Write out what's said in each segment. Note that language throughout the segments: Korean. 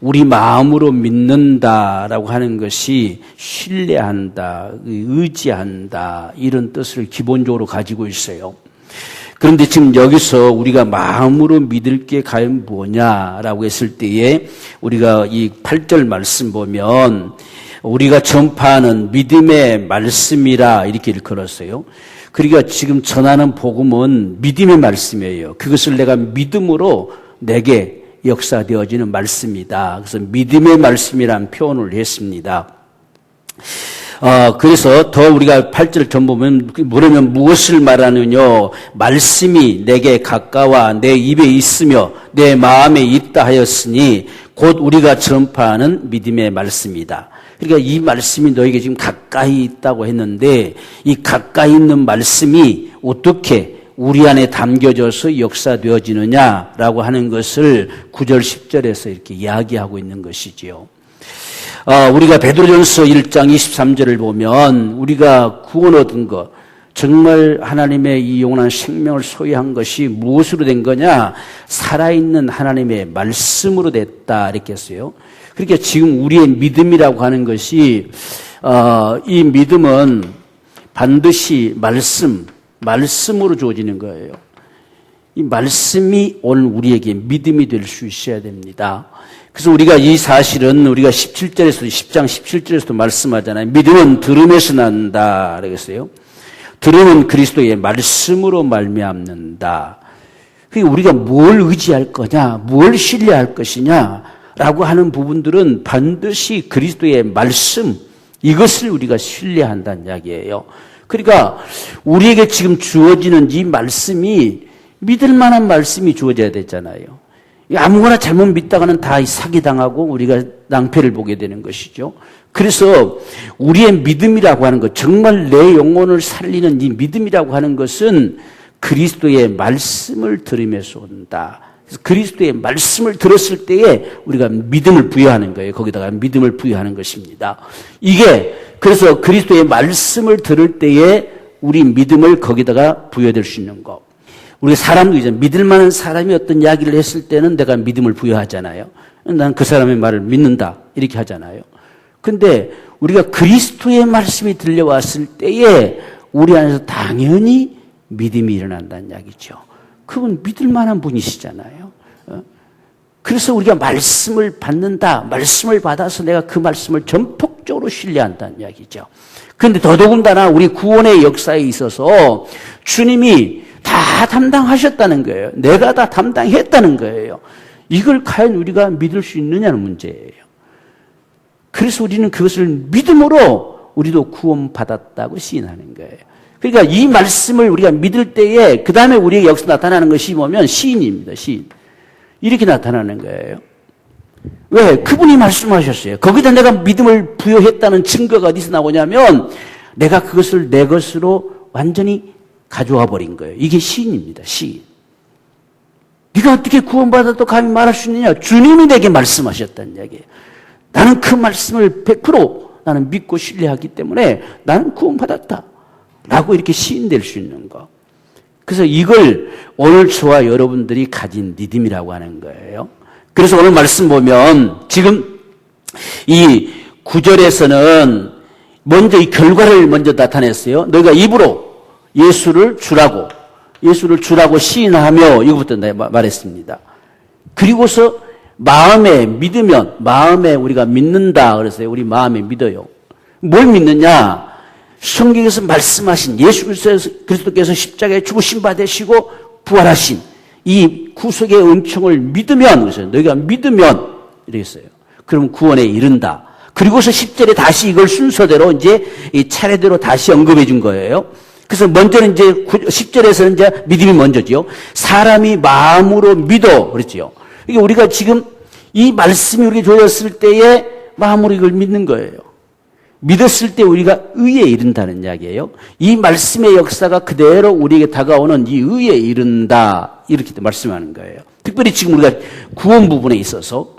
우리 마음으로 믿는다라고 하는 것이 신뢰한다, 의지한다 이런 뜻을 기본적으로 가지고 있어요. 그런데 지금 여기서 우리가 마음으로 믿을 게 과연 뭐냐라고 했을 때에 우리가 이 8절 말씀 보면 우리가 전파하는 믿음의 말씀이라 이렇게 일컬었어요. 그러니까 지금 전하는 복음은 믿음의 말씀이에요. 그것을 내가 믿음으로 내게 역사되어지는 말씀이다. 그래서 믿음의 말씀이라는 표현을 했습니다. 그래서 더 우리가 8절 전 보면 물으면 무엇을 말하느냐? 말씀이 내게 가까워 내 입에 있으며 내 마음에 있다 하였으니 곧 우리가 전파하는 믿음의 말씀이다. 그러니까 이 말씀이 너에게 지금 가까이 있다고 했는데 이 가까이 있는 말씀이 어떻게 우리 안에 담겨져서 역사되어지느냐라고 하는 것을 9절 10절에서 이렇게 이야기하고 있는 것이지요. 우리가 베드로전서 1장 23절을 보면 우리가 구원 얻은 것, 정말 하나님의 이 영원한 생명을 소유한 것이 무엇으로 된 거냐? 살아있는 하나님의 말씀으로 됐다 이렇게 했어요. 그러니까 지금 우리의 믿음이라고 하는 것이 이 믿음은 반드시 말씀으로 주어지는 거예요. 이 말씀이 오늘 우리에게 믿음이 될 수 있어야 됩니다. 그래서 우리가 이 사실은 우리가 17절에서도 10장 17절에서도 말씀하잖아요. 믿음은 들음에서 난다 그랬어요. 들음은 그리스도의 말씀으로 말미암는다. 그러니까 우리가 뭘 의지할 거냐, 뭘 신뢰할 것이냐라고 하는 부분들은 반드시 그리스도의 말씀 이것을 우리가 신뢰한다는 이야기예요. 그러니까 우리에게 지금 주어지는 이 말씀이 믿을 만한 말씀이 주어져야 되잖아요. 아무거나 잘못 믿다가는 다 사기당하고 우리가 낭패를 보게 되는 것이죠. 그래서 우리의 믿음이라고 하는 것, 정말 내 영혼을 살리는 이 믿음이라고 하는 것은 그리스도의 말씀을 들으면서 온다. 그래서 그리스도의 말씀을 들었을 때에 우리가 믿음을 부여하는 거예요. 거기다가 믿음을 부여하는 것입니다. 그래서 그리스도의 말씀을 들을 때에 우리 믿음을 거기다가 부여될 수 있는 것. 우리 사람도 이제 믿을 만한 사람이 어떤 이야기를 했을 때는 내가 믿음을 부여하잖아요. 난 그 사람의 말을 믿는다. 이렇게 하잖아요. 근데 우리가 그리스도의 말씀이 들려왔을 때에 우리 안에서 당연히 믿음이 일어난다는 이야기죠. 그분 믿을 만한 분이시잖아요. 그래서 우리가 말씀을 받는다. 말씀을 받아서 내가 그 말씀을 전폭적으로 신뢰한다는 이야기죠. 그런데 더더군다나 우리 구원의 역사에 있어서 주님이 다 담당하셨다는 거예요. 내가 다 담당했다는 거예요. 이걸 과연 우리가 믿을 수 있느냐는 문제예요. 그래서 우리는 그것을 믿음으로 우리도 구원받았다고 시인하는 거예요. 그러니까 이 말씀을 우리가 믿을 때에 그 다음에 우리에게 여기서 나타나는 것이 뭐냐면 시인입니다. 시인. 이렇게 나타나는 거예요. 왜? 그분이 말씀하셨어요. 거기다 내가 믿음을 부여했다는 증거가 어디서 나오냐면 내가 그것을 내 것으로 완전히 가져와 버린 거예요. 이게 시인입니다. 시인. 네가 어떻게 구원받아도 감히 말할 수 있느냐? 주님이 내게 말씀하셨다는 이야기예요. 나는 그 말씀을 100% 나는 믿고 신뢰하기 때문에 나는 구원받았다. 라고 이렇게 시인될 수 있는 거. 그래서 이걸 오늘 저와 여러분들이 가진 믿음이라고 하는 거예요. 그래서 오늘 말씀 보면 지금 이 9절에서는 먼저 이 결과를 먼저 나타냈어요. 너희가 입으로 예수를 주라고 시인하며 이거부터 말했습니다. 그리고서 마음에 믿으면 마음에 우리가 믿는다 그랬어요. 우리 마음에 믿어요. 뭘 믿느냐? 성경에서 말씀하신 예수 그리스도께서 십자가에 죽으신 바 되시고 부활하신 이 구속의 은총을 믿으면 그래서 너희가 믿으면 이랬어요. 그럼 구원에 이른다. 그리고서 10절에 다시 이걸 순서대로 이제 이 차례대로 다시 언급해 준 거예요. 그래서 먼저는 이제 10절에서는 이제 믿음이 먼저죠. 사람이 마음으로 믿어 그랬죠. 이게 우리가 지금 이 말씀이 우리에게 주어졌을 때에 마음으로 이걸 믿는 거예요. 믿었을 때 우리가 의에 이른다는 이야기예요. 이 말씀의 역사가 그대로 우리에게 다가오는 이 의에 이른다 이렇게 말씀하는 거예요. 특별히 지금 우리가 구원 부분에 있어서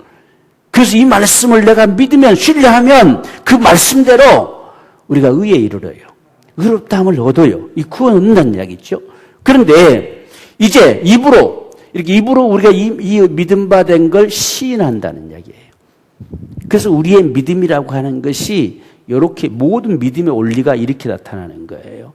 그래서 이 말씀을 내가 믿으면 신뢰하면 그 말씀대로 우리가 의에 이르러요. 의롭다함을 얻어요. 이 구원 얻는다는 이야기죠. 그런데 이제 입으로 우리가 이 믿음 받은 걸 시인한다는 이야기예요. 그래서 우리의 믿음이라고 하는 것이 이렇게 모든 믿음의 원리가 이렇게 나타나는 거예요.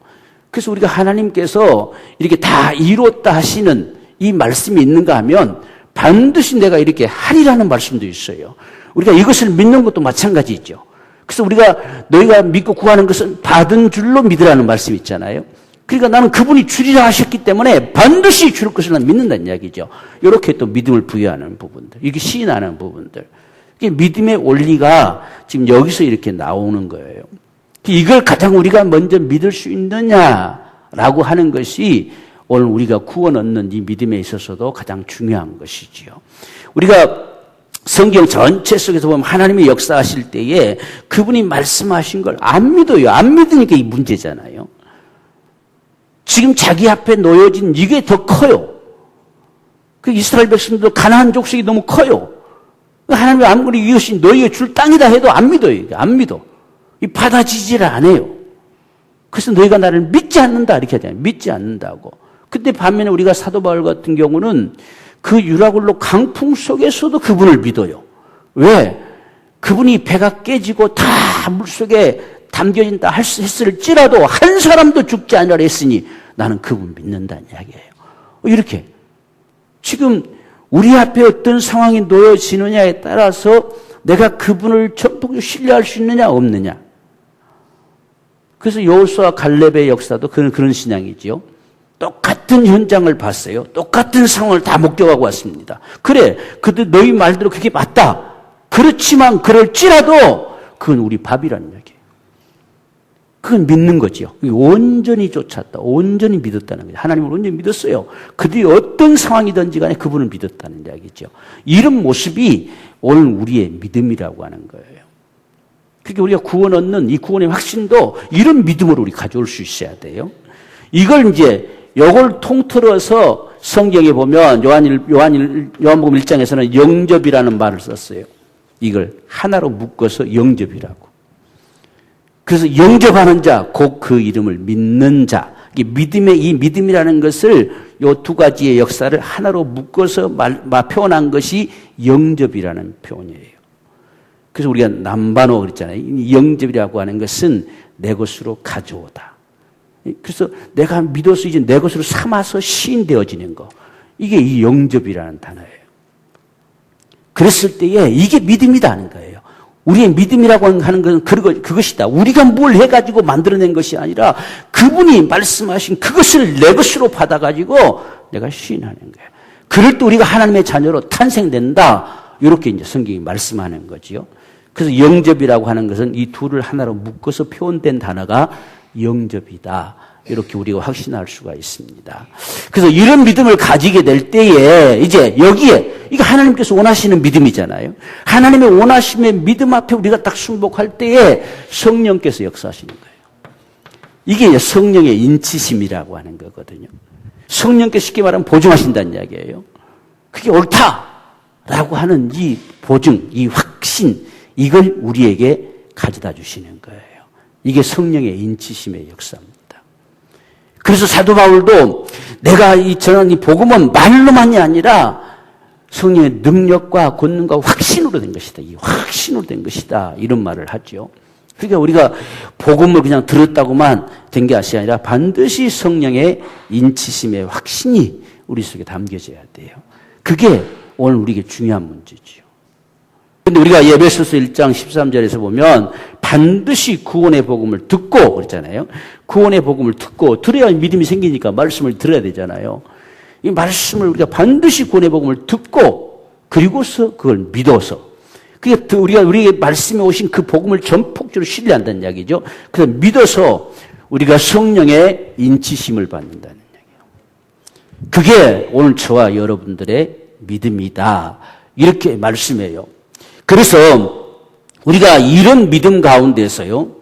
그래서 우리가 하나님께서 이렇게 다 이뤘다 하시는 이 말씀이 있는가 하면 반드시 내가 이렇게 하리라는 말씀도 있어요. 우리가 이것을 믿는 것도 마찬가지죠. 그래서 우리가 너희가 믿고 구하는 것은 받은 줄로 믿으라는 말씀이 있잖아요. 그러니까 나는 그분이 주리라 하셨기 때문에 반드시 줄 것을 난 믿는다는 이야기죠. 이렇게 또 믿음을 부여하는 부분들, 이렇게 시인하는 부분들. 이게 믿음의 원리가 지금 여기서 이렇게 나오는 거예요. 이걸 가장 우리가 먼저 믿을 수 있느냐라고 하는 것이 오늘 우리가 구원 얻는 이 믿음에 있어서도 가장 중요한 것이지요. 우리가 성경 전체 속에서 보면 하나님이 역사하실 때에 그분이 말씀하신 걸 안 믿어요. 안 믿으니까 이 문제잖아요. 지금 자기 앞에 놓여진 이게 더 커요. 그 이스라엘 백성들도 가나안 족속이 너무 커요. 하나님이 아무리 이것이 너희의 줄 땅이다 해도 안 믿어요. 안 믿어. 받아지지를 안 해요. 그래서 너희가 나를 믿지 않는다 이렇게 하잖아요. 믿지 않는다고. 근데 반면에 우리가 사도 바울 같은 경우는 그 유라굴로 강풍 속에서도 그분을 믿어요. 왜? 그분이 배가 깨지고 다 물속에 담겨진다 했을지라도 한 사람도 죽지 않으라 했으니 나는 그분 믿는다는 이야기예요. 이렇게 지금 우리 앞에 어떤 상황이 놓여지느냐에 따라서 내가 그분을 전폭적으로 신뢰할 수 있느냐 없느냐. 그래서 여호수아 갈렙의 역사도 그런 신앙이지요. 똑같은 현장을 봤어요. 똑같은 상황을 다 목격하고 왔습니다. 그래, 그들 너희 말대로 그게 맞다. 그렇지만 그럴지라도 그건 우리 밥이라는 이야기예요. 그건 믿는 거죠. 온전히 쫓았다. 온전히 믿었다는 거죠. 하나님을 온전히 믿었어요. 그들이 어떤 상황이든지 간에 그분을 믿었다는 이야기죠. 이런 모습이 오늘 우리의 믿음이라고 하는 거예요. 그러니까 우리가 구원 얻는 이 구원의 확신도 이런 믿음으로 우리 가져올 수 있어야 돼요. 이걸 이제 요걸 통틀어서 성경에 보면 요한복음 1장에서는 영접이라는 말을 썼어요. 이걸 하나로 묶어서 영접이라고. 그래서 영접하는 자, 곧 그 이름을 믿는 자. 이 믿음이라는 것을 요 두 가지의 역사를 하나로 묶어서 표현한 것이 영접이라는 표현이에요. 그래서 우리가 남반어 그랬잖아요. 영접이라고 하는 것은 내 것으로 가져오다. 그래서 내가 믿어서 이제 내 것으로 삼아서 시인되어지는 거. 이게 이 영접이라는 단어예요. 그랬을 때에 이게 믿음이다 하는 거예요. 우리의 믿음이라고 하는 것은 그것이다. 우리가 뭘 해가지고 만들어낸 것이 아니라 그분이 말씀하신 그것을 내 것으로 받아가지고 내가 시인하는 거예요. 그럴 때 우리가 하나님의 자녀로 탄생된다. 이렇게 이제 성경이 말씀하는 거지요. 그래서 영접이라고 하는 것은 이 둘을 하나로 묶어서 표현된 단어가 영접이다. 이렇게 우리가 확신할 수가 있습니다. 그래서 이런 믿음을 가지게 될 때에 이제 여기에 이게 하나님께서 원하시는 믿음이잖아요. 하나님의 원하심의 믿음 앞에 우리가 딱 순복할 때에 성령께서 역사하시는 거예요. 이게 성령의 인치심이라고 하는 거거든요. 성령께서 쉽게 말하면 보증하신다는 이야기예요. 그게 옳다라고 하는 이 보증, 이 확신, 이걸 우리에게 가져다 주시는 거예요. 이게 성령의 인치심의 역사입니다. 그래서 사도 바울도 내가 전한 이 복음은 말로만이 아니라 성령의 능력과 권능과 확신으로 된 것이다. 이 확신으로 된 것이다. 이런 말을 하죠. 그러니까 우리가 복음을 그냥 들었다고만 된 게 아니라 반드시 성령의 인치심의 확신이 우리 속에 담겨져야 돼요. 그게 오늘 우리에게 중요한 문제지요. 근데 우리가 에베소서 1장 13절에서 보면 반드시 구원의 복음을 듣고 그랬잖아요. 구원의 복음을 듣고 들어야 믿음이 생기니까 말씀을 들어야 되잖아요. 이 말씀을 우리가 반드시 구원의 복음을 듣고 그리고서 그걸 믿어서 그게 우리가 우리의 말씀에 오신 그 복음을 전폭적으로 신뢰한다는 이야기죠. 그래서 믿어서 우리가 성령의 인치심을 받는다는 이야기예요. 그게 오늘 저와 여러분들의 믿음이다. 이렇게 말씀해요. 그래서 우리가 이런 믿음 가운데서요,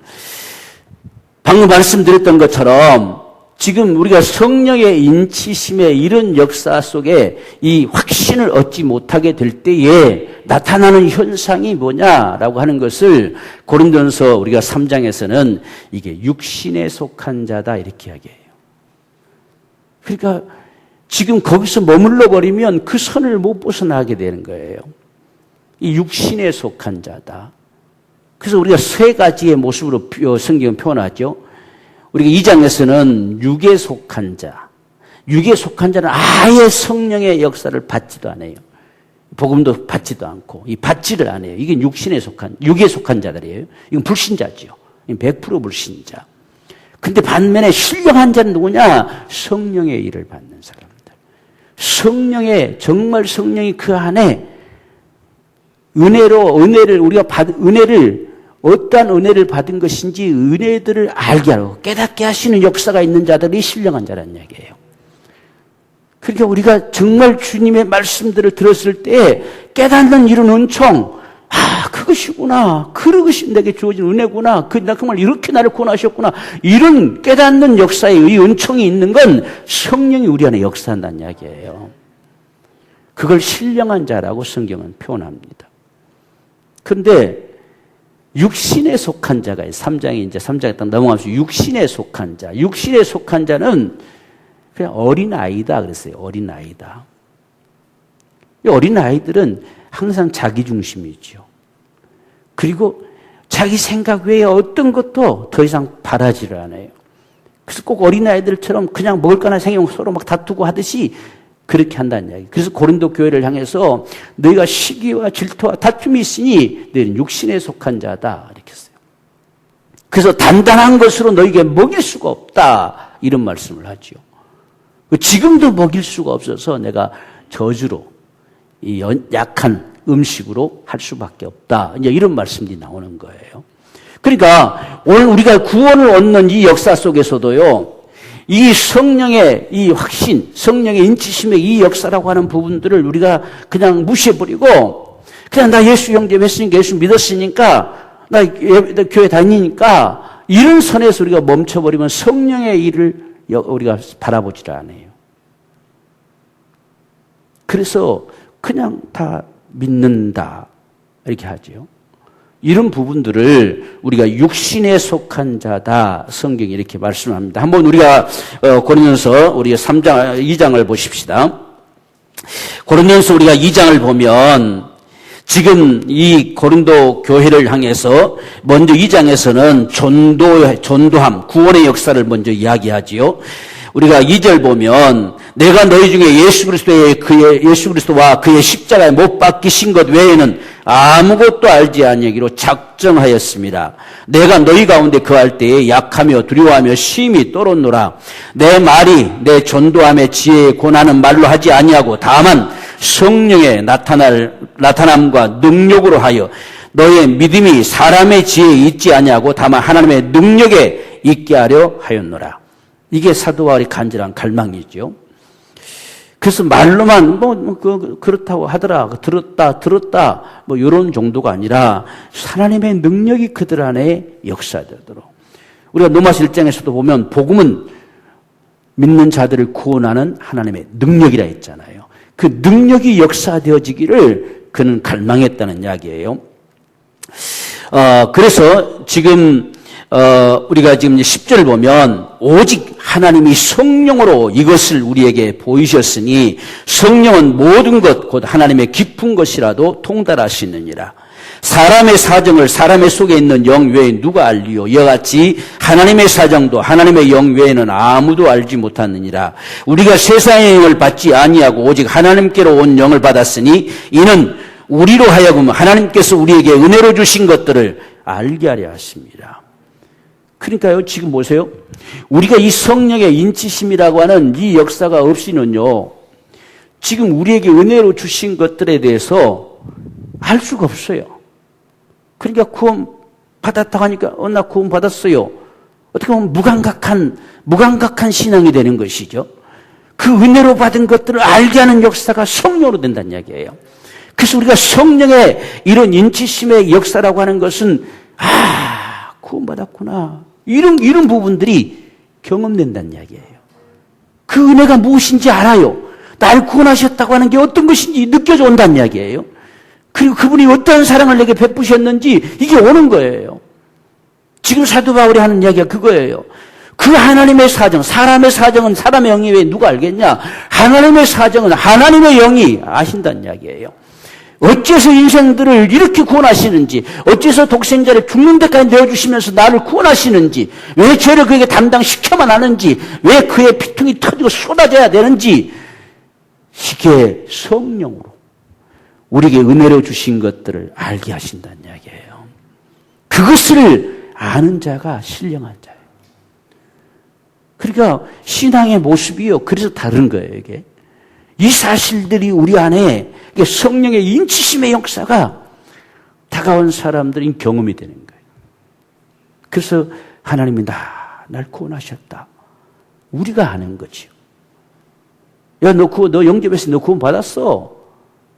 방금 말씀드렸던 것처럼 지금 우리가 성령의 인치심의 이런 역사 속에 이 확신을 얻지 못하게 될 때에 나타나는 현상이 뭐냐라고 하는 것을 고린도전서 우리가 3장에서는 이게 육신에 속한 자다 이렇게 이야기해요. 그러니까 지금 거기서 머물러 버리면 그 선을 못 벗어나게 되는 거예요. 이 육신에 속한 자다. 그래서 우리가 세 가지의 모습으로 성경은 표현하죠. 우리가 2장에서는 육에 속한 자. 육에 속한 자는 아예 성령의 역사를 받지도 않아요. 복음도 받지도 않고, 받지를 않아요. 이게 육에 속한 자들이에요. 이건 불신자지요. 100% 불신자. 근데 반면에 신령한 자는 누구냐? 성령의 일을 받는 사람들. 정말 성령이 그 안에 우리가 받은 은혜를, 어떠한 은혜를 받은 것인지 은혜들을 알게 하고 깨닫게 하시는 역사가 있는 자들이 신령한 자라는 얘기예요. 그러니까 우리가 정말 주님의 말씀들을 들었을 때 깨닫는 이런 은총, 그것이구나. 그것이 내게 주어진 은혜구나. 나 정말 이렇게 나를 구원하셨구나. 이런 깨닫는 역사의 이 은총이 있는 건 성령이 우리 안에 역사한다는 이야기예요. 그걸 신령한 자라고 성경은 표현합니다. 그런데 육신에 속한 자가 3장에 딱 넘어가면서 육신에 속한 자. 육신에 속한 자는 그냥 어린아이다 그랬어요. 어린아이다. 이 어린아이들은 항상 자기중심이죠. 그리고 자기 생각 외에 어떤 것도 더 이상 바라지를 않아요. 그래서 꼭 어린아이들처럼 그냥 먹을 거나 생각 서로 막 다투고 하듯이 그렇게 한다는 이야기. 그래서 고린도 교회를 향해서 너희가 시기와 질투와 다툼이 있으니 너희는 육신에 속한 자다 이렇게 했어요. 그래서 단단한 것으로 너희에게 먹일 수가 없다 이런 말씀을 하죠. 지금도 먹일 수가 없어서 내가 저주로 이 약한 음식으로 할 수밖에 없다. 이제 이런 말씀이 나오는 거예요. 그러니까 오늘 우리가 구원을 얻는 이 역사 속에서도요, 이 성령의 이 확신, 성령의 인치심의 이 역사라고 하는 부분들을 우리가 그냥 무시해버리고, 그냥 나 예수 영접했으니까, 예수 믿었으니까, 나 교회 다니니까, 이런 선에서 우리가 멈춰버리면 성령의 일을 우리가 바라보지를 않아요. 그래서 그냥 다 믿는다 이렇게 하죠. 이런 부분들을 우리가 육신에 속한 자다 성경이 이렇게 말씀합니다. 한번 우리가 고린도서 우리가 2장을 보십시다. 고린도서 우리가 2장을 보면 지금 이 고린도 교회를 향해서 먼저 2장에서는 전도함, 구원의 역사를 먼저 이야기하지요. 우리가 2절 보면 내가 너희 중에 예수 그리스도와 그의 십자가에 못 박히신 것 외에는 아무것도 알지 아니하기로 작정하였습니다. 내가 너희 가운데 거할 때에 약하며 두려워하며 심히 떨었노라. 내 말이 내 전도함의 지혜에 권하는 말로 하지 아니하고 다만 성령의 나타남과 능력으로 하여 너의 믿음이 사람의 지혜에 있지 아니하고 다만 하나님의 능력에 있게 하려 하였노라. 이게 사도 바울의 간절한 갈망이죠. 그래서 말로만 그렇다고 하더라, 들었다 이런 정도가 아니라 하나님의 능력이 그들 안에 역사되도록. 우리가 로마서 1장에서도 보면 복음은 믿는 자들을 구원하는 하나님의 능력이라 했잖아요. 그 능력이 역사되어지기를 그는 갈망했다는 이야기예요. 그래서 지금 우리가 지금 10절을 보면 오직 하나님이 성령으로 이것을 우리에게 보이셨으니 성령은 모든 것 곧 하나님의 깊은 것이라도 통달하시느니라. 사람의 사정을 사람의 속에 있는 영 외에 누가 알리요? 이와 같이 하나님의 사정도 하나님의 영 외에는 아무도 알지 못하느니라. 우리가 세상의 영을 받지 아니하고 오직 하나님께로 온 영을 받았으니 이는 우리로 하여금 하나님께서 우리에게 은혜로 주신 것들을 알게 하려 하십니다. 그러니까요, 지금 보세요. 우리가 이 성령의 인치심이라고 하는 이 역사가 없이는요, 지금 우리에게 은혜로 주신 것들에 대해서 알 수가 없어요. 그러니까 구원 받았다고 하니까, 나 구원 받았어요. 어떻게 보면 무감각한 신앙이 되는 것이죠. 그 은혜로 받은 것들을 알게 하는 역사가 성령으로 된다는 이야기예요. 그래서 우리가 성령의 이런 인치심의 역사라고 하는 것은, 구원 받았구나. 이런 부분들이 경험된다는 이야기예요. 그 은혜가 무엇인지 알아요. 날 구원하셨다고 하는 게 어떤 것인지 느껴져 온다는 이야기예요. 그리고 그분이 어떤 사랑을 내게 베푸셨는지 이게 오는 거예요. 지금 사도 바울이 하는 이야기가 그거예요. 그 하나님의 사정, 사람의 사정은 사람의 영이 왜 누가 알겠냐? 하나님의 사정은 하나님의 영이 아신다는 이야기예요. 어째서 인생들을 이렇게 구원하시는지, 어째서 독생자를 죽는 데까지 내어주시면서 나를 구원하시는지, 왜 죄를 그에게 담당시켜만 하는지, 왜 그의 피통이 터지고 쏟아져야 되는지, 이게 성령으로 우리에게 은혜로 주신 것들을 알게 하신다는 이야기예요. 그것을 아는 자가 신령한 자예요. 그러니까 신앙의 모습이요, 그래서 다른 거예요, 이게. 이 사실들이 우리 안에 성령의 인치심의 역사가 다가온 사람들이 경험이 되는 거예요. 그래서 하나님이 날 구원하셨다. 우리가 아는 거죠. 야, 너 영접해서 너 구원 받았어.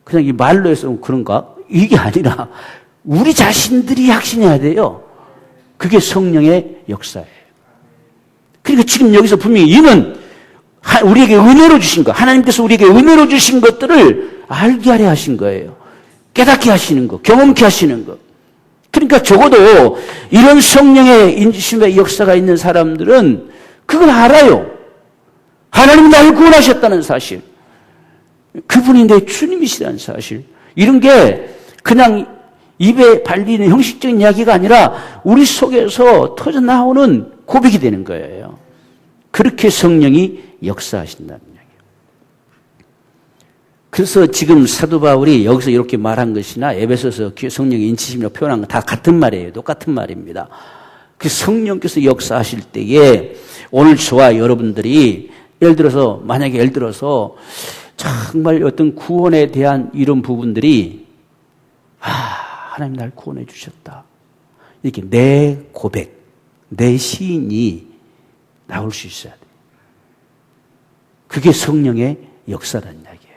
그냥 이 말로 해서 그런가? 이게 아니라 우리 자신들이 확신해야 돼요. 그게 성령의 역사예요. 그러니까 지금 여기서 분명히 이는 우리에게 은혜로 주신 것, 하나님께서 우리에게 은혜로 주신 것들을 알게 하려 하신 거예요. 깨닫게 하시는 것, 경험케 하시는 것. 그러니까 적어도 이런 성령의 인지심의 역사가 있는 사람들은 그걸 알아요. 하나님이 나를 구원하셨다는 사실. 그분이 내 주님이시라는 사실. 이런 게 그냥 입에 발리는 형식적인 이야기가 아니라 우리 속에서 터져 나오는 고백이 되는 거예요. 그렇게 성령이 역사하신다는 이야기예요. 그래서 지금 사도 바울이 여기서 이렇게 말한 것이나 에베소서 성령의 인치심이라고 표현한 건 다 같은 말이에요. 똑같은 말입니다. 그 성령께서 역사하실 때에 오늘 저와 여러분들이 만약에 예를 들어서 정말 어떤 구원에 대한 이런 부분들이 하나님 날 구원해 주셨다. 이렇게 내 고백, 내 시인이 나올 수 있어야 돼. 그게 성령의 역사라는 이야기예요.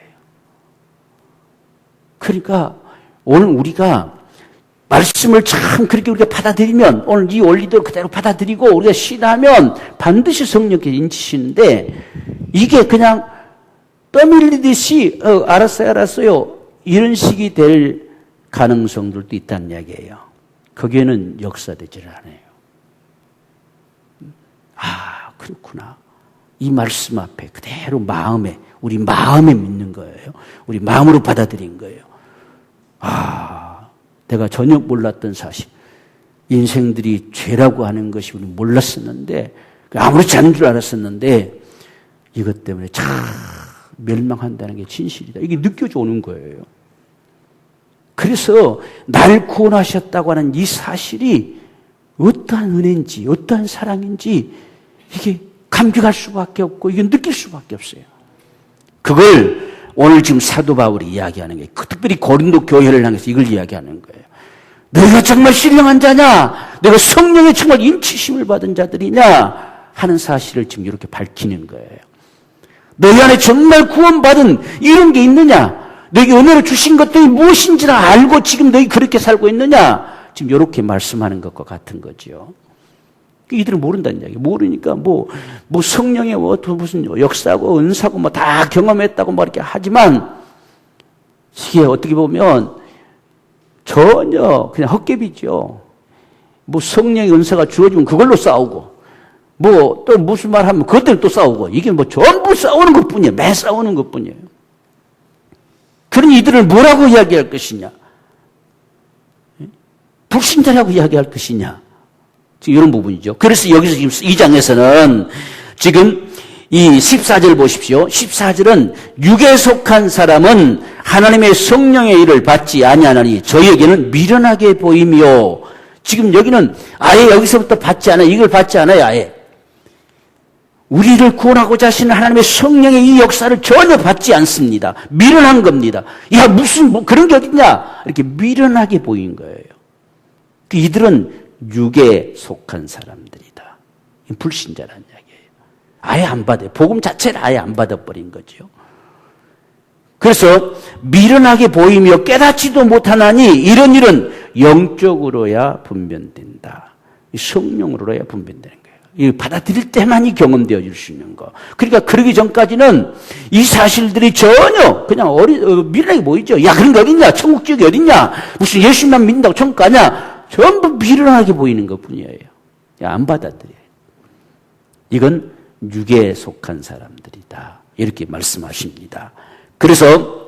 그러니까 오늘 우리가 말씀을 참 그렇게 우리가 받아들이면, 오늘 이 원리대로 그대로 받아들이고 우리가 신하면 반드시 성령께서 인치시는데, 이게 그냥 떠밀리듯이 알았어요 이런 식이 될 가능성들도 있다는 이야기예요. 거기에는 역사되지를 않아요. 그렇구나. 이 말씀 앞에 그대로 우리 마음에 믿는 거예요. 우리 마음으로 받아들인 거예요. 내가 전혀 몰랐던 사실. 인생들이 죄라고 하는 것이 우리 몰랐었는데, 아무렇지 않은 줄 알았었는데, 이것 때문에 참 멸망한다는 게 진실이다. 이게 느껴져 오는 거예요. 그래서 날 구원하셨다고 하는 이 사실이 어떠한 은혜인지, 어떠한 사랑인지, 이게 감격할 수밖에 없고, 이게 느낄 수밖에 없어요. 그걸 오늘 지금 사도 바울이 이야기하는 게, 특별히 고린도 교회를 향해서 이걸 이야기하는 거예요. 너희가 정말 신령한 자냐? 너희가 성령의 정말 인치심을 받은 자들이냐? 하는 사실을 지금 이렇게 밝히는 거예요. 너희 안에 정말 구원받은 이런 게 있느냐? 너희에게 은혜로 주신 것들이 무엇인지를 알고 지금 너희 그렇게 살고 있느냐? 지금 이렇게 말씀하는 것과 같은 거죠. 이들은 모른다는 이야기. 모르니까 성령의 무슨 역사고 은사고 다 경험했다고 이렇게 하지만, 이게 어떻게 보면 전혀 그냥 헛개비죠. 성령의 은사가 주어지면 그걸로 싸우고, 또 무슨 말 하면 그것들 또 싸우고, 이게 전부 싸우는 것 뿐이에요. 매 싸우는 것 뿐이에요. 그러니 이들을 뭐라고 이야기할 것이냐? 불신자라고 이야기할 것이냐? 지금 이런 부분이죠. 그래서 여기서 지금 2장에서는 지금 이 14절 보십시오. 14절은 육에 속한 사람은 하나님의 성령의 일을 받지 아니하나니 저희에게는 미련하게 보이며, 지금 여기는 아예 여기서부터 받지 않아요. 이걸 받지 않아요. 아예. 우리를 구원하고자 하시는 하나님의 성령의 이 역사를 전혀 받지 않습니다. 미련한 겁니다. 야, 무슨 그런 게 어딨냐? 이렇게 미련하게 보인 거예요. 이들은 육에 속한 사람들이다. 불신자라는 이야기예요. 아예 안 받아요. 복음 자체를 아예 안 받아버린 거죠. 그래서 미련하게 보이며 깨닫지도 못하나니 이런 일은 영적으로야 분별된다. 성령으로야 분별되는 거예요. 이 받아들일 때만이 경험되어질 수 있는 거. 그러니까 그러기 전까지는 이 사실들이 전혀 그냥 미련하게 보이죠. 야, 그런 게 어딨냐? 천국 지역이 어딨냐? 무슨 예수님만 믿는다고 천국 가냐? 전부 미련하게 보이는 것 뿐이에요. 안 받아들여요. 이건 육에 속한 사람들이다. 이렇게 말씀하십니다. 그래서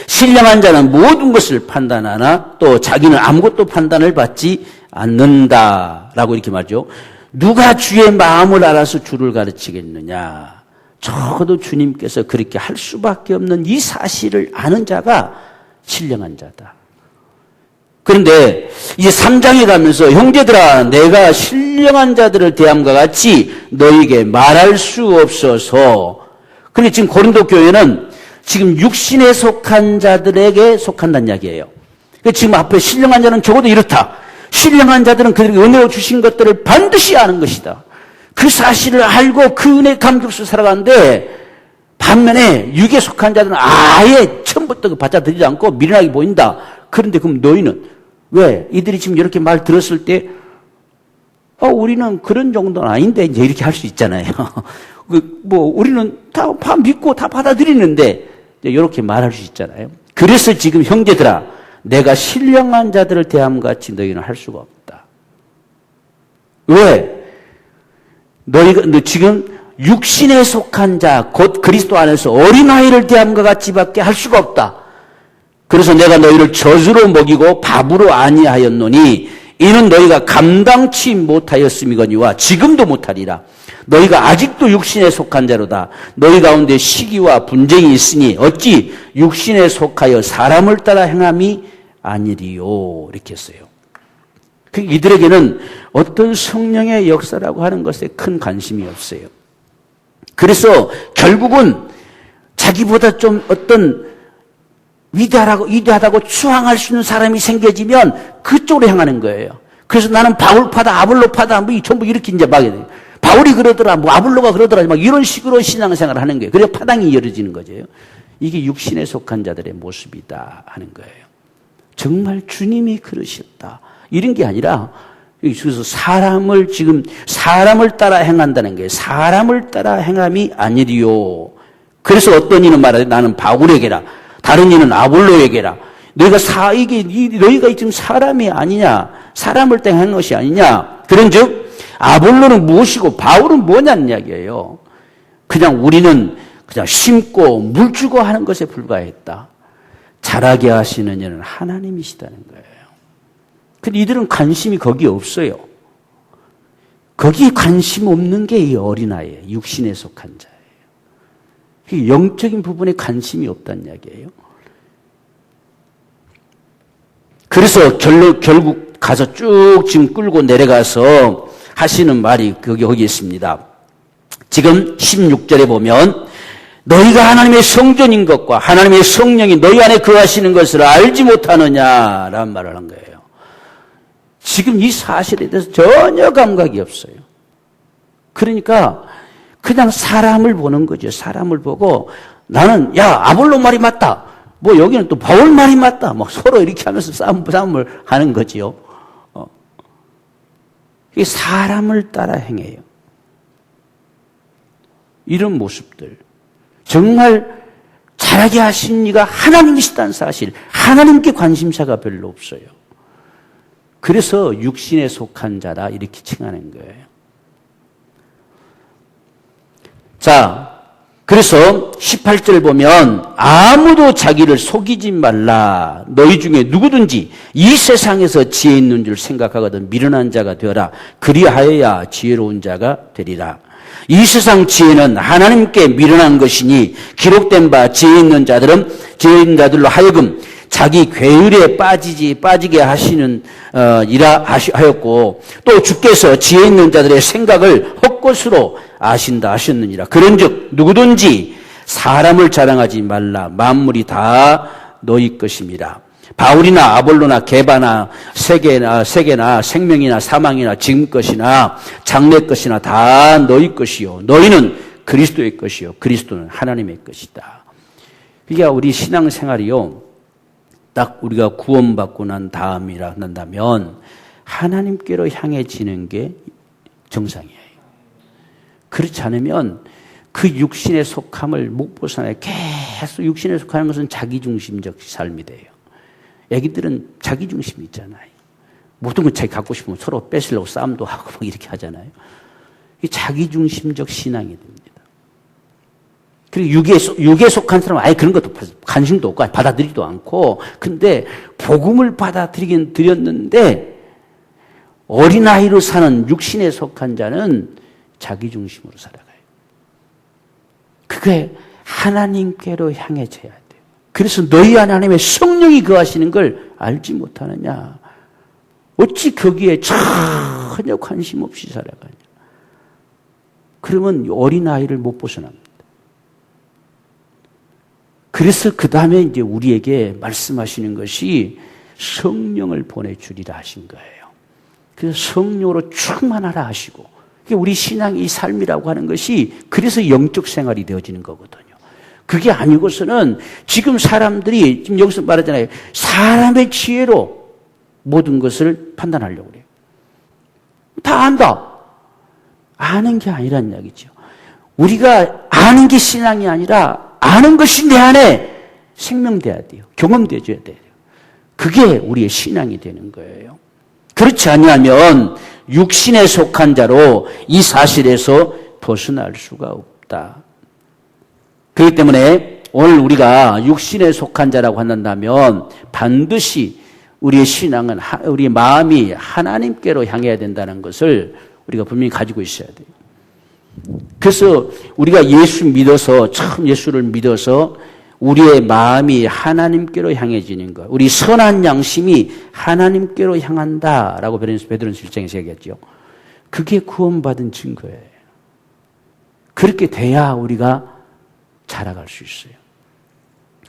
신령한 자는 모든 것을 판단하나 또 자기는 아무것도 판단을 받지 않는다라고 이렇게 말하죠. 누가 주의 마음을 알아서 주를 가르치겠느냐. 적어도 주님께서 그렇게 할 수밖에 없는 이 사실을 아는 자가 신령한 자다. 그런데 이제 3장에 가면서 형제들아 내가 신령한 자들을 대함과 같이 너에게 말할 수 없어서. 그런데 지금 고린도 교회는 지금 육신에 속한 자들에게 속한다는 이야기예요. 지금 앞에 신령한 자는 적어도 이렇다. 신령한 자들은 그들에게 은혜로 주신 것들을 반드시 아는 것이다. 그 사실을 알고 그 은혜 감격스러 살아가는데 반면에 육에 속한 자들은 아예 처음부터 받아들이지 않고 미련하게 보인다. 그런데 그럼 너희는 왜? 이들이 지금 이렇게 말 들었을 때 우리는 그런 정도는 아닌데 이제 이렇게 할 수 있잖아요. 우리는 다 믿고 다 받아들이는데 이렇게 말할 수 있잖아요. 그래서 지금 형제들아 내가 신령한 자들을 대함같이 너희는 할 수가 없다. 왜? 너 지금 육신에 속한 자, 곧 그리스도 안에서 어린아이를 대함과 같이밖에 할 수가 없다. 그래서 내가 너희를 젖으로 먹이고 밥으로 아니하였노니 이는 너희가 감당치 못하였음이거니와 지금도 못하리라. 너희가 아직도 육신에 속한 자로다. 너희 가운데 시기와 분쟁이 있으니 어찌 육신에 속하여 사람을 따라 행함이 아니리요. 이렇게 했어요. 이들에게는 어떤 성령의 역사라고 하는 것에 큰 관심이 없어요. 그래서 결국은 자기보다 좀 어떤 위대하다고 추앙할 수 있는 사람이 생겨지면 그쪽으로 향하는 거예요. 그래서 나는 바울파다, 아볼로파다, 전부 이렇게 이제 막 바울이 그러더라, 아볼로가 그러더라, 막 이런 식으로 신앙생활을 하는 거예요. 그래서 파당이 이어지는 거죠. 이게 육신에 속한 자들의 모습이다 하는 거예요. 정말 주님이 그러셨다. 이런 게 아니라, 그래서 사람을 따라 행한다는 거예요. 사람을 따라 행함이 아니리요. 그래서 어떤 이는 말하되 나는 바울에게라, 다른 이는 아볼로에게라. 너희가 지금 사람이 아니냐? 사람을 따라 행한 것이 아니냐? 그런즉 아볼로는 무엇이고 바울은 뭐냐는 이야기예요. 우리는 그냥 심고 물 주고 하는 것에 불과했다. 자라게 하시는 이는 하나님이시다는 거예요. 근데 이들은 관심이 거기에 없어요. 거기에 관심 없는 게 이 어린아이예요. 육신에 속한 자예요. 영적인 부분에 관심이 없다는 이야기예요. 그래서 결국 가서 쭉 지금 끌고 내려가서 하시는 말이 거기 있습니다. 지금 16절에 보면 너희가 하나님의 성전인 것과 하나님의 성령이 너희 안에 거하시는 것을 알지 못하느냐라는 말을 한 거예요. 지금 이 사실에 대해서 전혀 감각이 없어요. 그러니까 그냥 사람을 보는 거죠. 사람을 보고 나는 아볼로 말이 맞다. 여기는 또 바울 말이 맞다. 서로 이렇게 하면서 싸움을 하는 거지요. 이게 사람을 따라 행해요. 이런 모습들. 정말 잘하게 하신 이가 하나님이시다는 사실, 하나님께 관심사가 별로 없어요. 그래서 육신에 속한 자다 이렇게 칭하는 거예요. 자, 그래서 18절 보면 아무도 자기를 속이지 말라. 너희 중에 누구든지 이 세상에서 지혜 있는 줄 생각하거든 미련한 자가 되어라. 그리하여야 지혜로운 자가 되리라. 이 세상 지혜는 하나님께 미련한 것이니 기록된 바 지혜 있는 자들로 하여금 자기 괴율에 빠지게 하시는 이라 하였고 또 주께서 지혜 있는 자들의 생각을 헛것으로 아신다 하셨느니라. 그런즉 누구든지 사람을 자랑하지 말라. 만물이 다 너희 것입니다. 바울이나 아볼로나 게바나 세계나 생명이나 사망이나 지금 것이나 장래 것이나 다 너희 것이요. 너희는 그리스도의 것이요. 그리스도는 하나님의 것이다. 이게 우리 신앙생활이요. 딱 우리가 구원받고 난다면 하나님께로 향해지는 게 정상이에요. 그렇지 않으면 그 육신의 속함을 못 벗어나요. 계속 육신에 속하는 것은 자기중심적 삶이 돼요. 애기들은 자기중심이 있잖아요. 모든 걸 자기 갖고 싶으면 서로 뺏으려고 싸움도 하고 막 이렇게 하잖아요. 이게 자기중심적 신앙이 됩니다. 그리고 육에 속한 사람은 아예 그런 것도 관심도 없고 받아들이지도 않고, 근데 복음을 받아들이긴 드렸는데 어린아이로 사는 육신에 속한 자는 자기 중심으로 살아가요. 그게 하나님께로 향해져야 돼요. 그래서 너희 안에 하나님의 성령이 거하시는 걸 알지 못하느냐. 어찌 거기에 전혀 관심 없이 살아가냐. 그러면 어린아이를 못 벗어납니다. 그래서 그 다음에 이제 우리에게 말씀하시는 것이 성령을 보내주리라 하신 거예요. 그래서 성령으로 충만하라 하시고, 우리 신앙의 이 삶이라고 하는 것이 그래서 영적 생활이 되어지는 거거든요. 그게 아니고서는 지금 사람들이 지금 여기서 말하잖아요. 사람의 지혜로 모든 것을 판단하려고 그래요. 다 안다. 아는 게 아니란 이야기죠. 우리가 아는 게 신앙이 아니라 아는 것이 내 안에 생명돼야 돼요. 경험돼줘야 돼요. 그게 우리의 신앙이 되는 거예요. 그렇지 않으면 육신에 속한 자로 이 사실에서 벗어날 수가 없다. 그렇기 때문에 오늘 우리가 육신에 속한 자라고 한다면 반드시 우리의 신앙은, 우리의 마음이 하나님께로 향해야 된다는 것을 우리가 분명히 가지고 있어야 돼요. 그래서 우리가 예수 믿어서, 처음 예수를 믿어서 우리의 마음이 하나님께로 향해지는 것, 우리 선한 양심이 하나님께로 향한다라고 베드로전서 1장에서 얘기했죠. 그게 구원받은 증거예요. 그렇게 돼야 우리가 자라갈 수 있어요.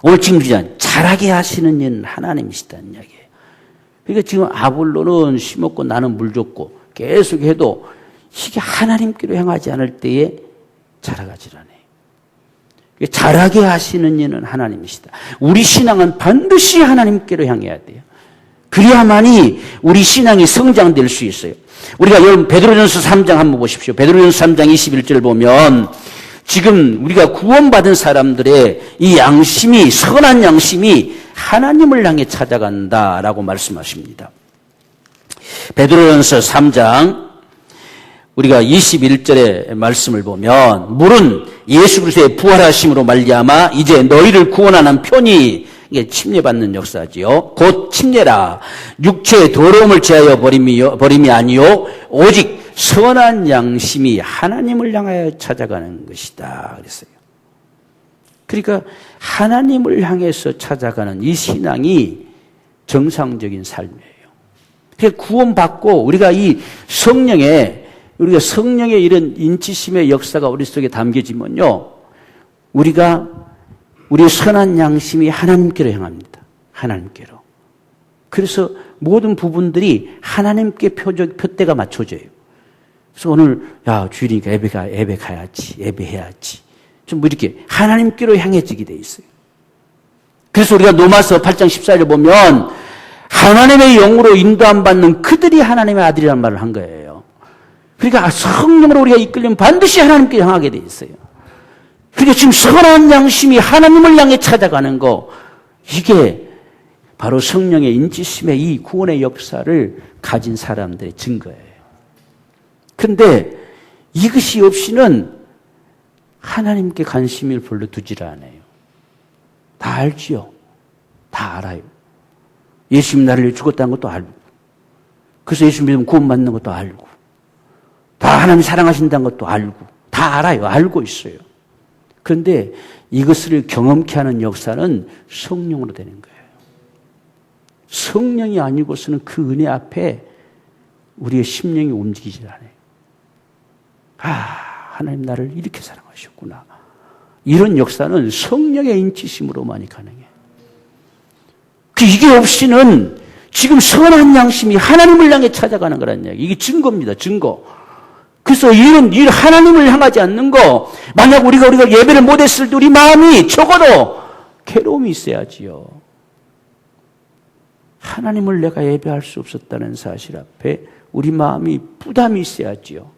오늘 지금 자라게 하시는 이는 하나님이시다는 이야기예요. 그러니까 지금 아볼로는 심었고 나는 물 줬고 계속 해도 이게 하나님께로 향하지 않을 때에 자라가질 않아요. 자라게 하시는 이는 하나님이시다. 우리 신앙은 반드시 하나님께로 향해야 돼요. 그래야만이 우리 신앙이 성장될 수 있어요. 우리가 여러분 베드로전서 3장 한번 보십시오. 베드로전서 3장 21절을 보면 지금 우리가 구원받은 사람들의 이 양심이, 선한 양심이 하나님을 향해 찾아간다라고 말씀하십니다. 베드로전서 3장 우리가 21절의 말씀을 보면 물은 예수 그리스도의 부활하심으로 말미암아 이제 너희를 구원하는 편이, 이게 침례받는 역사지요. 곧 침례라 육체의 더러움을 제하여 버림이 아니요 오직 선한 양심이 하나님을 향하여 찾아가는 것이다 그랬어요. 그러니까 하나님을 향해서 찾아가는 이 신앙이 정상적인 삶이에요. 그래서 구원받고 우리가 우리가 성령의 이런 인치심의 역사가 우리 속에 담겨지면요, 우리의 선한 양심이 하나님께로 향합니다. 하나님께로. 그래서 모든 부분들이 하나님께 표대가 맞춰져요. 그래서 오늘 주일이니까 예배 가야지, 예배해야지. 좀 이렇게 하나님께로 향해지게 돼 있어요. 그래서 우리가 로마서 8장 14절을 보면 하나님의 영으로 인도함 받는 그들이 하나님의 아들이라는 말을 한 거예요. 그러니까 성령으로 우리가 이끌리면 반드시 하나님께 향하게 돼 있어요. 그러니까 지금 선한 양심이 하나님을 향해 찾아가는 거, 이게 바로 성령의 인치심의 이 구원의 역사를 가진 사람들의 증거예요. 그런데 이것이 없이는 하나님께 관심을 별로 두질 않아요. 다 알지요. 다 알아요. 예수님 나를 위해 죽었다는 것도 알고, 그래서 예수 믿으면 구원받는 것도 알고, 다 하나님 사랑하신다는 것도 알고, 다 알아요. 알고 있어요. 그런데 이것을 경험케 하는 역사는 성령으로 되는 거예요. 성령이 아니고서는 그 은혜 앞에 우리의 심령이 움직이질 않아요. 하나님 나를 이렇게 사랑하셨구나. 이런 역사는 성령의 인치심으로만이 가능해요. 이게 없이는 지금 선한 양심이 하나님을 향해 찾아가는 거란 이야기. 이게 증거입니다. 증거. 그래서 이런 하나님을 향하지 않는 거, 만약 우리가 예배를 못했을 때 우리 마음이 적어도 괴로움이 있어야지요. 하나님을 내가 예배할 수 없었다는 사실 앞에 우리 마음이 부담이 있어야지요.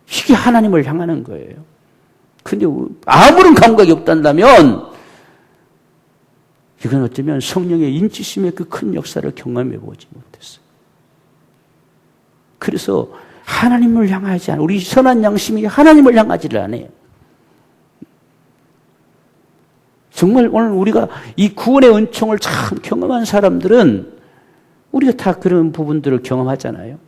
이게 하나님을 향하는 거예요. 근데 아무런 감각이 없단다면 이건 어쩌면 성령의 인치심의 그 큰 역사를 경험해 보지 못했어요. 그래서 하나님을 향하지 않아요. 우리 선한 양심이 하나님을 향하지를 않아요. 정말 오늘 우리가 이 구원의 은총을 참 경험한 사람들은 우리가 다 그런 부분들을 경험하잖아요.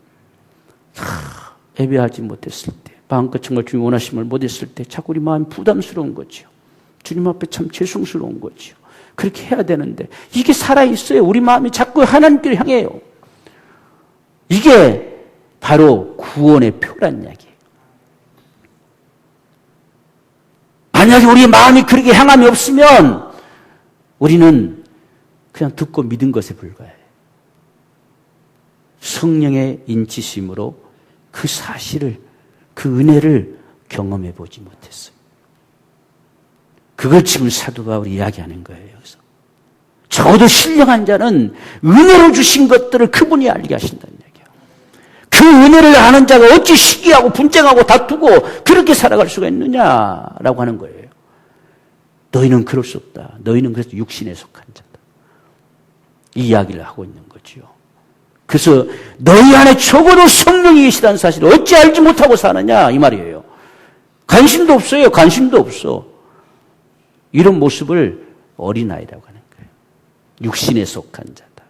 예배하지 못했을 때, 마음껏 정말 주님 원하심을 못했을 때 자꾸 우리 마음이 부담스러운 거죠. 주님 앞에 참 죄송스러운 거죠. 그렇게 해야 되는데 이게 살아있어요. 우리 마음이 자꾸 하나님께로 향해요. 이게 바로 구원의 표란 이야기예요. 만약에 우리 마음이 그렇게 향함이 없으면 우리는 그냥 듣고 믿은 것에 불과해요. 성령의 인치심으로 그 사실을, 그 은혜를 경험해 보지 못했어요. 그걸 지금 사도 바울이 이야기하는 거예요. 여기서 적어도 신령한 자는 은혜로 주신 것들을 그분이 알게 하신다는 얘기예요. 그 은혜를 아는 자가 어찌 시기하고 분쟁하고 다투고 그렇게 살아갈 수가 있느냐라고 하는 거예요. 너희는 그럴 수 없다. 너희는 그래서 육신에 속한 자다. 이 이야기를 하고 있는 거죠. 그래서 너희 안에 적어도 성령이 계시다는 사실을 어찌 알지 못하고 사느냐 이 말이에요. 관심도 없어요. 관심도 없어. 이런 모습을 어린아이라고 하는 거예요. 육신에 속한 자다.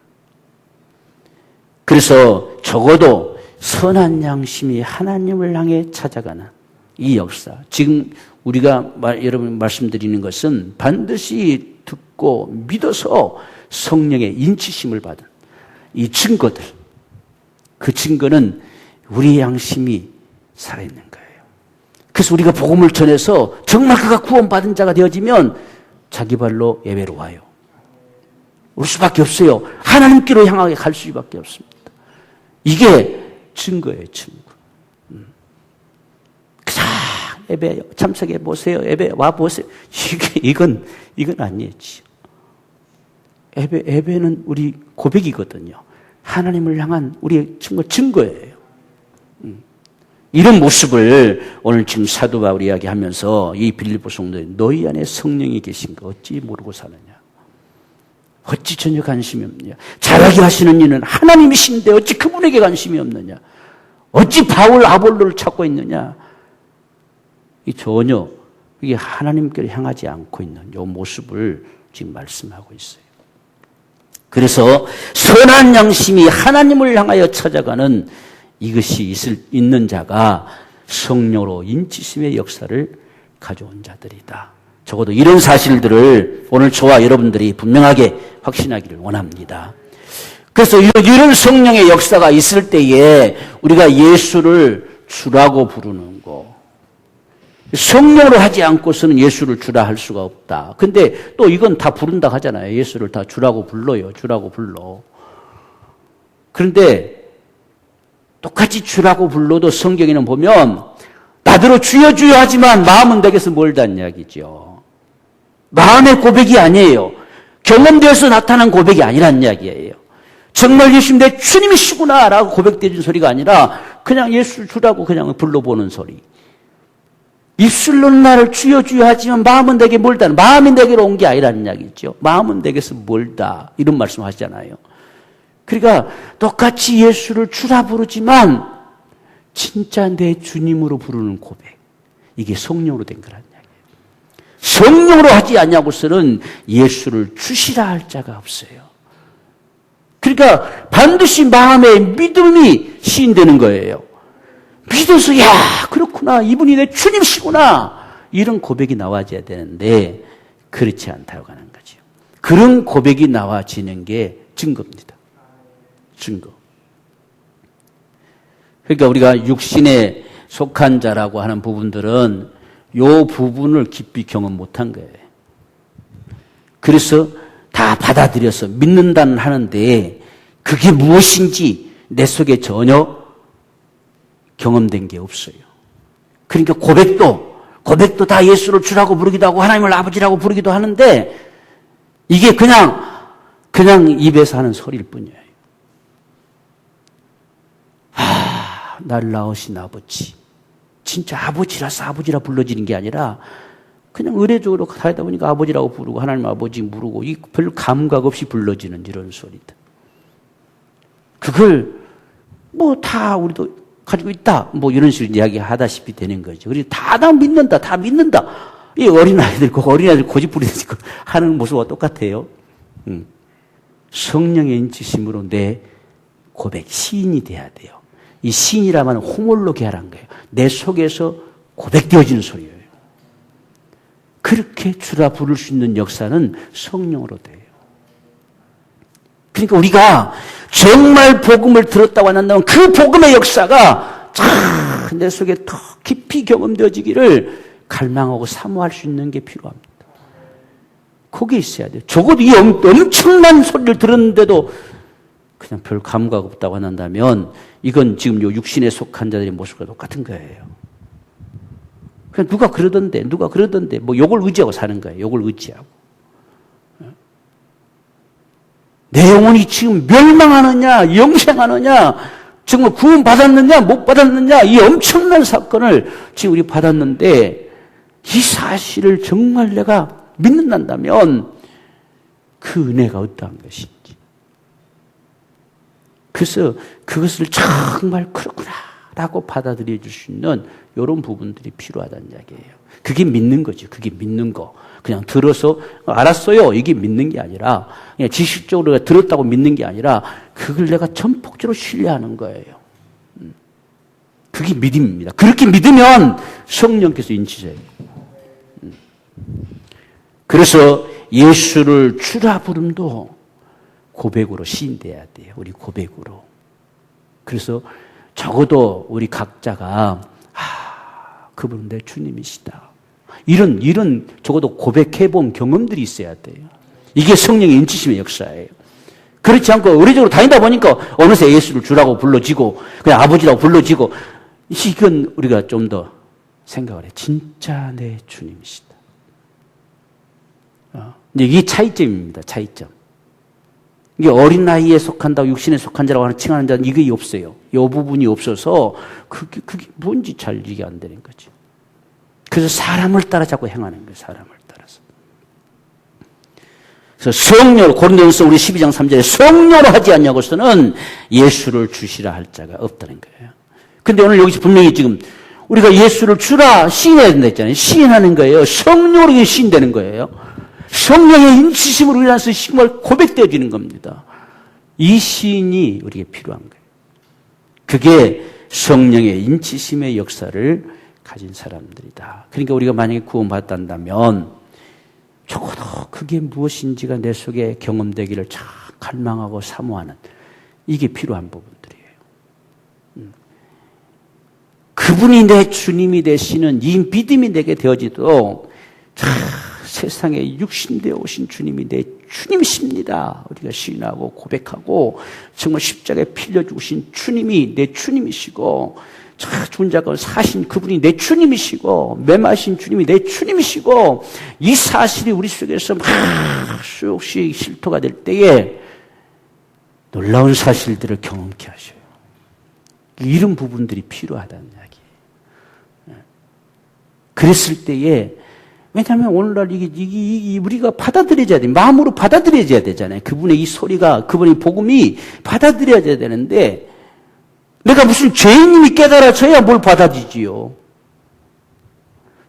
그래서 적어도 선한 양심이 하나님을 향해 찾아가는 이 역사. 지금 우리가 여러분 말씀드리는 것은 반드시 듣고 믿어서 성령의 인치심을 받은 이 증거들. 그 증거는 우리의 양심이 살아있는 거예요. 그래서 우리가 복음을 전해서 정말 그가 구원받은 자가 되어지면 자기 발로 예배로 와요. 올 수밖에 없어요. 하나님께로 향하게 갈 수밖에 없습니다. 이게 증거예요, 증거. 자, 예배 참석해 보세요. 예배 와 보세요. 이건 아니에요. 예배는 우리 고백이거든요. 하나님을 향한 우리의 증거예요. 이런 모습을 오늘 지금 사도 바울이 이야기하면서 이 빌립보 성도들 너희 안에 성령이 계신 거 어찌 모르고 사느냐. 어찌 전혀 관심이 없느냐. 잘하게 하시는 이는 하나님이신데 어찌 그분에게 관심이 없느냐. 어찌 바울 아볼로를 찾고 있느냐. 이 전혀 이게 하나님께로 향하지 않고 있는 이 모습을 지금 말씀하고 있어요. 그래서 선한 양심이 하나님을 향하여 찾아가는 이것이 있는 자가 성령으로 인치심의 역사를 가져온 자들이다. 적어도 이런 사실들을 오늘 저와 여러분들이 분명하게 확신하기를 원합니다. 그래서 이런 성령의 역사가 있을 때에 우리가 예수를 주라고 부르는 거. 성령으로 하지 않고서는 예수를 주라 할 수가 없다. 근데 또 이건 다 부른다 하잖아요. 예수를 다 주라고 불러요. 주라고 불러. 그런데 똑같이 주라고 불러도 성경에는 보면 나더러 주여 주여 하지만 마음은 내게서 멀다는 이야기죠. 마음의 고백이 아니에요. 경험되어서 나타난 고백이 아니란 이야기예요. 정말 예수님 내 주님이시구나 라고 고백되는 소리가 아니라 그냥 예수 주라고 그냥 불러보는 소리. 입술로는 나를 주여 주여 하지만 마음은 내게 멀다. 마음이 내게로 온 게 아니라는 이야기죠. 마음은 내게서 멀다. 이런 말씀 하시잖아요. 그러니까 똑같이 예수를 주라 부르지만 진짜 내 주님으로 부르는 고백. 이게 성령으로 된 거란 이야기예요. 성령으로 하지 않냐고서는 예수를 주시라 할 자가 없어요. 그러니까 반드시 마음에 믿음이 시인되는 거예요. 믿어서 야 그렇구나 이분이 내 주님이시구나 이런 고백이 나와줘야 되는데 그렇지 않다고 하는 거죠. 그런 고백이 나와지는 게 증거입니다. 증거. 그러니까 우리가 육신에 속한 자라고 하는 부분들은 이 부분을 깊이 경험 못한 거예요. 그래서 다 받아들여서 믿는다는 하는데 그게 무엇인지 내 속에 전혀 경험된 게 없어요. 그러니까 고백도 다 예수를 주라고 부르기도 하고 하나님을 아버지라고 부르기도 하는데 이게 그냥 입에서 하는 소리일 뿐이에요. 나를 낳으신 아버지. 진짜 아버지라서 아버지라 불러지는 게 아니라 그냥 의례적으로 살다 보니까 아버지라고 부르고 하나님 아버지 부르고 이 별 감각 없이 불러지는 이런 소리들. 그걸 뭐 다 우리도 가지고 있다. 뭐 이런 식으로 이야기하다시피 되는 거죠. 그리고 다 믿는다. 이 어린아이들 고집 부리고 하는 모습과 똑같아요. 성령의 인치심으로 내 고백, 시인이 돼야 돼요. 이 시인이라면 호몰로게하라는 거예요. 내 속에서 고백되어지는 소리예요. 그렇게 주라 부를 수 있는 역사는 성령으로 돼요. 그러니까 우리가 정말 복음을 들었다고 한다면 그 복음의 역사가 내 속에 더 깊이 경험되어지기를 갈망하고 사모할 수 있는 게 필요합니다. 거기에 있어야 돼요. 적어도 이 엄청난 소리를 들었는데도 그냥 별 감각 없다고 한다면 이건 지금 요 육신에 속한 자들의 모습과 똑같은 거예요. 그냥 누가 그러던데 뭐 요걸 의지하고 사는 거예요. 요걸 의지하고. 내 영혼이 지금 멸망하느냐 영생하느냐 정말 구원받았느냐 못 받았느냐 이 엄청난 사건을 지금 우리 받았는데 이 사실을 정말 내가 믿는다면 그 은혜가 어떠한 것인지. 그래서 그것을 정말 그렇구나라고 받아들여 줄 수 있는 이런 부분들이 필요하다는 이야기예요. 그게 믿는 거죠. 그게 믿는 거. 그냥 들어서 알았어요. 이게 믿는 게 아니라 그냥 지식적으로 들었다고 믿는 게 아니라 그걸 내가 전폭적으로 신뢰하는 거예요. 그게 믿음입니다. 그렇게 믿으면 성령께서 인치셔요. 그래서 예수를 주라 부름도 고백으로 시인돼야 돼요. 우리 고백으로. 그래서 적어도 우리 각자가 그분은 내 주님이시다. 이런 적어도 고백해본 경험들이 있어야 돼요. 이게 성령의 인치심의 역사예요. 그렇지 않고 의례적으로 다니다 보니까 어느새 예수를 주라고 불러지고 그냥 아버지라고 불러지고 이건 우리가 좀 더 생각을 해. 진짜 내 주님이시다. 이게 차이점입니다. 차이점. 이게 어린 나이에 속한다고 육신에 속한 자라고 하는 칭하는 자는 이게 없어요. 이 부분이 없어서 그게 뭔지 잘 이해 안 되는 거지. 그래서 사람을 따라 자꾸 행하는 거예요. 사람을 따라서. 그래서 성령으로 고린도전서 우리 12장 3절에 성령으로 하지 않냐고서는 예수를 주시라 할 자가 없다는 거예요. 근데 오늘 여기서 분명히 지금 우리가 예수를 주라 시인해야 된다 했잖아요. 시인하는 거예요. 성령으로 시인되는 거예요. 성령의 인치심으로 인해서 정말 고백되어지는 겁니다. 이 시인이 우리에게 필요한 거예요. 그게 성령의 인치심의 역사를 가진 사람들이다. 그러니까 우리가 만약에 구원받았다면 적어도 그게 무엇인지가 내 속에 경험되기를 참 갈망하고 사모하는 이게 필요한 부분들이에요. 그분이 내 주님이 되시는 이 믿음이 내게 되어지도록 세상에 육신되어 오신 주님이 내 주님이십니다. 우리가 시인하고 고백하고 정말 십자가에 필려 죽으신 주님이 내 주님이시고 존재하고 사신 그분이 내 주님이시고 매마신 주님이 내 주님이시고 이 사실이 우리 속에서 막 수없이 실토가 될 때에 놀라운 사실들을 경험케 하셔요. 이런 부분들이 필요하다는 이야기예요. 그랬을 때에 왜냐하면 오늘날 이게 우리가 받아들여야 돼. 마음으로 받아들여야 되잖아요. 그분의 이 소리가, 그분의 복음이 받아들여야 되는데, 내가 무슨 죄인님이 깨달아져야 뭘 받아들이지요.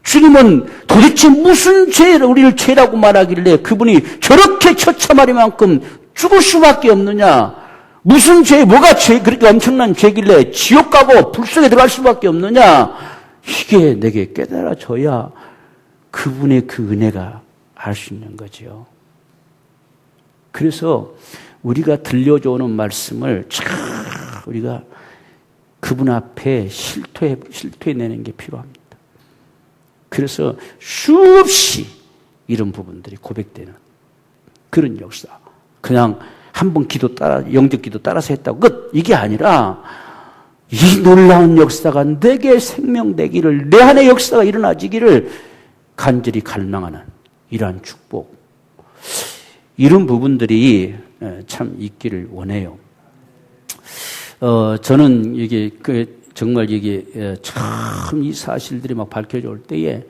주님은 도대체 무슨 죄를 우리를 죄라고 말하길래 그분이 저렇게 처참하리만큼 죽을 수밖에 없느냐. 무슨 죄, 뭐가 죄, 그렇게 엄청난 죄길래 지옥 가고 불속에 들어갈 수밖에 없느냐. 이게 내게 깨달아져야 그분의 그 은혜가 알 수 있는 거죠. 그래서 우리가 들려줘오는 말씀을 참 우리가 그분 앞에 실토해내는 게 필요합니다. 그래서 수없이 이런 부분들이 고백되는 그런 역사. 그냥 한 번 기도 따라, 영적 기도 따라서 했다고 끝! 이게 아니라 이 놀라운 역사가 내게 생명되기를, 내 안에 역사가 일어나지기를 간절히 갈망하는 이러한 축복. 이런 부분들이 참 있기를 원해요. 저는 이게 정말 이게 참 이 사실들이 막 밝혀져 올 때에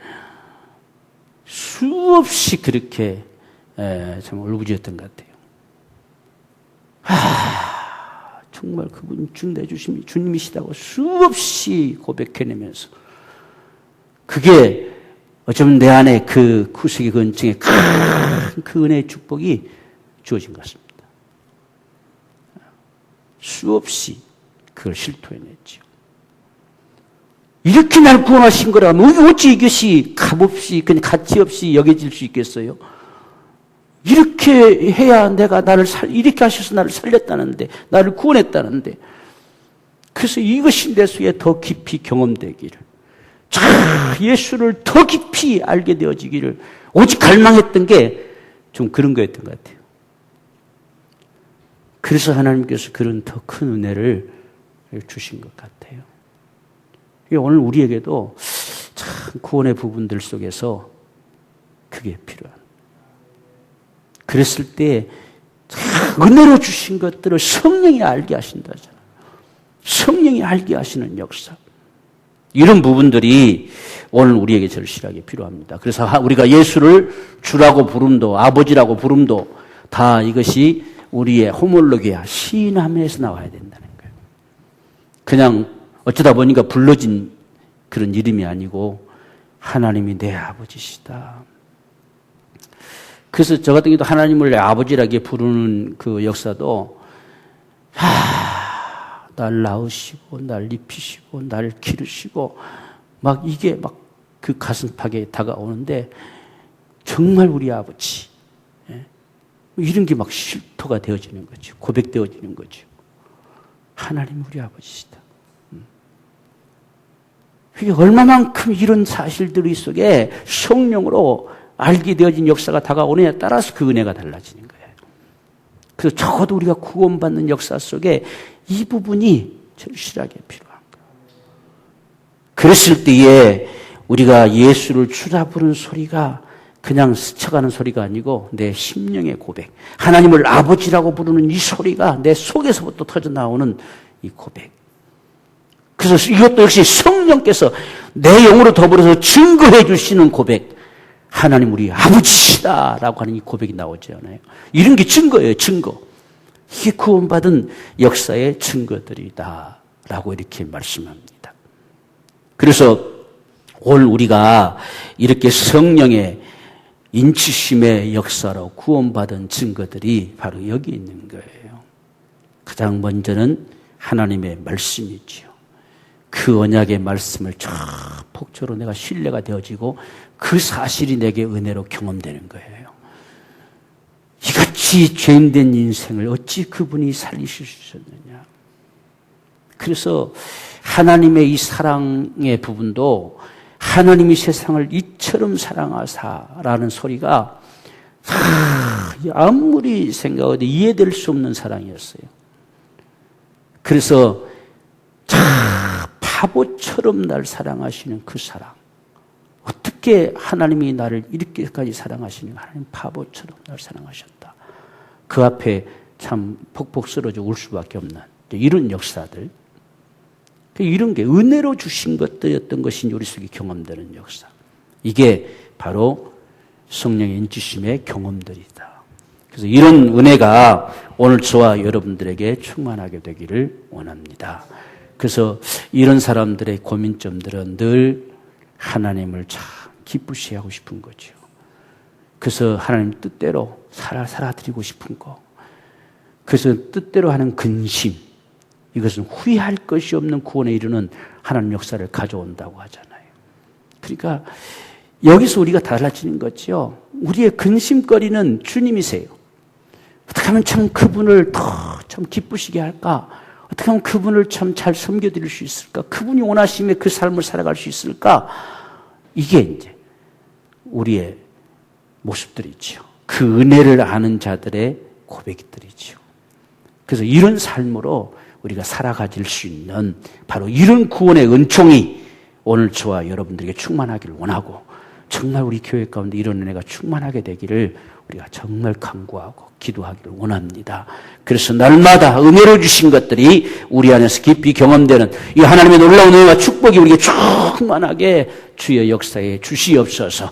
수없이 그렇게 참 울부짖었던 것 같아요. 정말 그분 내주심이 주님이시다고 수없이 고백해내면서 그게 어쩌면 내 안에 그 구석의 근처에 그 은혜의 축복이 주어진 것 같습니다. 수없이 그걸 실토해냈죠. 이렇게 날 구원하신 거라면 어찌 이것이 값없이 그냥 가치 없이 여겨질 수 있겠어요? 이렇게 해야 내가 이렇게 하셔서 나를 살렸다는데, 나를 구원했다는데, 그래서 이것이 내 속에 더 깊이 경험되기를, 예수를 더 깊이 알게 되어지기를 오직 갈망했던 게 좀 그런 거였던 것 같아요. 그래서 하나님께서 그런 더 큰 은혜를 주신 것 같아요. 오늘 우리에게도 참 구원의 부분들 속에서 그게 필요한. 그랬을 때 은혜로 주신 것들을 성령이 알게 하신다잖아요. 성령이 알게 하시는 역사. 이런 부분들이 오늘 우리에게 절실하게 필요합니다. 그래서 우리가 예수를 주라고 부름도 아버지라고 부름도 다 이것이 우리의 호몰로기야 신함에서 나와야 된다는 거예요. 그냥 어쩌다 보니까 불러진 그런 이름이 아니고 하나님이 내 아버지시다. 그래서 저 같은 경우도 하나님을 내 아버지라게 부르는 그 역사도 날 낳으시고 날 입히시고 날 기르시고 막 이게 막 그 가슴팍에 다가오는데 정말 우리 아버지 이런 게 막 실토가 되어지는 거죠. 고백되어지는 거죠. 하나님 우리 아버지시다. 이게 얼마만큼 이런 사실들 속에 성령으로 알게 되어진 역사가 다가오느냐에 따라서 그 은혜가 달라지는 거예요. 그래서 적어도 우리가 구원받는 역사 속에 이 부분이 절실하게 필요한 거예요. 그랬을 때에 우리가 예수를 주라 부르는 소리가 그냥 스쳐가는 소리가 아니고 내 심령의 고백, 하나님을 아버지라고 부르는 이 소리가 내 속에서부터 터져 나오는 이 고백. 그래서 이것도 역시 성령께서 내 영으로 더불어서 증거해 주시는 고백. 하나님 우리 아버지시다라고 하는 이 고백이 나오잖아요. 이런 게 증거예요, 증거. 이게 구원받은 역사의 증거들이다라고 이렇게 말씀합니다. 그래서 오늘 우리가 이렇게 성령의 인치심의 역사로 구원받은 증거들이 바로 여기 있는 거예요. 가장 먼저는 하나님의 말씀이지요. 그 언약의 말씀을 폭주로 내가 신뢰가 되어지고 그 사실이 내게 은혜로 경험되는 거예요. 이같이 죄인된 인생을 어찌 그분이 살리실 수 있었느냐. 그래서 하나님의 이 사랑의 부분도 하나님이 세상을 이처럼 사랑하사라는 소리가 아무리 생각해도 이해될 수 없는 사랑이었어요. 그래서 바보처럼 날 사랑하시는 그 사랑. 어떻게 하나님이 나를 이렇게까지 사랑하시는가. 하나님 바보처럼 날 사랑하셨다. 그 앞에 참 폭폭 쓰러져 울 수밖에 없는 이런 역사들. 이런 게 은혜로 주신 것들이었던 것이 우리 속에 경험되는 역사. 이게 바로 성령의 인치심의 경험들이다. 그래서 이런 은혜가 오늘 저와 여러분들에게 충만하게 되기를 원합니다. 그래서 이런 사람들의 고민점들은 늘 하나님을 참 기쁘시 하고 싶은 거죠. 그래서 하나님 뜻대로 살아드리고 싶은 거. 그래서 뜻대로 하는 근심. 이것은 후회할 것이 없는 구원에 이르는 하나님 역사를 가져온다고 하잖아요. 그러니까 여기서 우리가 달라지는 거죠. 우리의 근심거리는 주님이세요. 어떻게 하면 참 그분을 더 참 기쁘시게 할까? 어떻게 하면 그분을 참 잘 섬겨드릴 수 있을까? 그분이 원하시며 그 삶을 살아갈 수 있을까? 이게 이제 우리의 모습들이죠. 그 은혜를 아는 자들의 고백들이죠. 그래서 이런 삶으로 우리가 살아가질 수 있는 바로 이런 구원의 은총이 오늘 저와 여러분들에게 충만하기를 원하고 정말 우리 교회 가운데 이런 은혜가 충만하게 되기를 우리가 정말 간구하고 기도하기를 원합니다. 그래서 날마다 은혜로 주신 것들이 우리 안에서 깊이 경험되는 이 하나님의 놀라운 은혜와 축복이 우리에게 충만하게 주의 역사에 주시옵소서.